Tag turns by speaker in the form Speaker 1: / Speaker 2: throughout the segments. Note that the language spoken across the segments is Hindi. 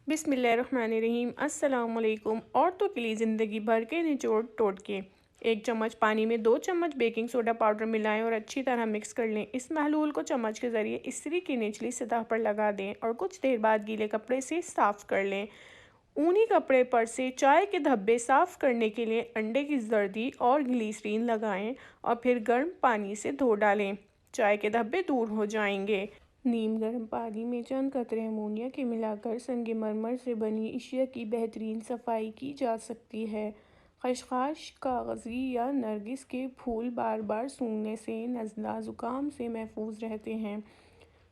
Speaker 1: बिस्मिल्लाहिर्रहमानिर्रहीम। अस्सलामुअलैकुम। औरतों के लिए ज़िंदगी भर के निचोड़ टोटके। 1 चम्मच पानी में 2 चम्मच बेकिंग सोडा पाउडर मिलाएं और अच्छी तरह मिक्स कर लें। इस महलूल को चम्मच के ज़रिए इस्त्री की निचली सतह पर लगा दें और कुछ देर बाद गीले कपड़े से साफ़ कर लें। ऊनी कपड़े पर से चाय के धब्बे साफ़ करने के लिए अंडे की जर्दी और ग्लिसरीन लगाएं और फिर गर्म पानी से धो डालें। चाय के धब्बे दूर हो जाएंगे। नीम गर्म पानी में चंद कतरे अमोनिया के मिलाकर संगमरमर से बनी अशिया की बेहतरीन सफाई की जा सकती है। खसखस, कागजी या नरगिस के फूल बार बार सूंघने से नज़ला ज़ुकाम से महफूज रहते हैं।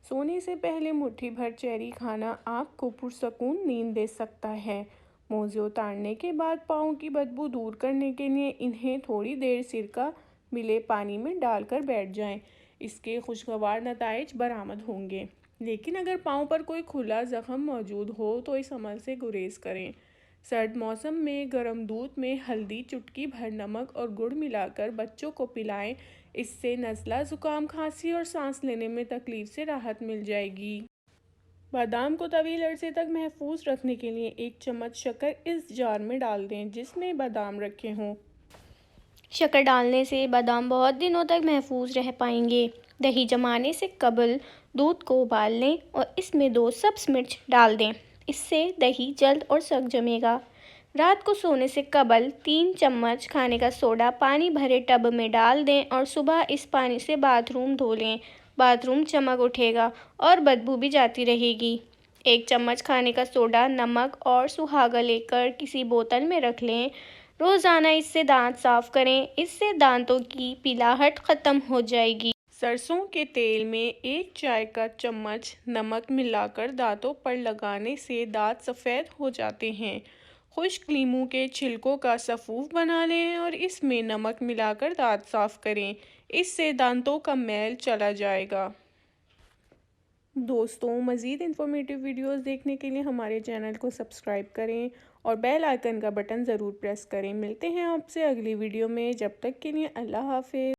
Speaker 1: सोने से पहले मुट्ठी भर चेरी खाना आपको पुरसकून नींद दे सकता है। मोज़े उतारने के बाद पाँव की बदबू दूर करने के लिए इन्हें थोड़ी देर सिरका मिले पानी में डालकर बैठ जाएं। इसके खुशगवार नताइज बरामद होंगे। लेकिन अगर पाँव पर कोई खुला ज़ख़म मौजूद हो तो इस अमल से गुरेज करें। सर्द मौसम में गर्म दूध में हल्दी, चुटकी भर नमक और गुड़ मिलाकर बच्चों को पिलाएं। इससे नज़ला, ज़ुकाम, खांसी और सांस लेने में तकलीफ से राहत मिल जाएगी। बादाम को तवील अरसे तक महफूज रखने के लिए 1 चम्मच शक्कर इस जार में डाल दें जिसमें बादाम रखे हों।
Speaker 2: शक्कर डालने से बादाम बहुत दिनों तक महफूज रह पाएंगे। दही जमाने से कबल दूध को उबाल लें और इसमें 2 सब्ज़ मिर्च डाल दें। इससे दही जल्द और सख्त जमेगा। रात को सोने से कबल 3 चम्मच खाने का सोडा पानी भरे टब में डाल दें और सुबह इस पानी से बाथरूम धो लें। बाथरूम चमक उठेगा और बदबू भी जाती रहेगी। 1 चम्मच खाने का सोडा, नमक और सुहागा लेकर किसी बोतल में रख लें। रोज़ाना इससे दांत साफ करें। इससे दांतों की पीलाहट ख़त्म हो जाएगी।
Speaker 1: सरसों के तेल में 1 चाय का चम्मच नमक मिलाकर दांतों पर लगाने से दांत सफ़ेद हो जाते हैं। खुश्क लीमू के छिलकों का सफ़ूफ बना लें और इसमें नमक मिलाकर दांत साफ़ करें। इससे दांतों का मैल चला जाएगा। दोस्तों, मज़ीद इन्फॉर्मेटिव वीडियोस देखने के लिए हमारे चैनल को सब्सक्राइब करें और बेल आइकन का बटन ज़रूर प्रेस करें। मिलते हैं आपसे अगली वीडियो में। जब तक के लिए अल्लाह हाफ़िज़।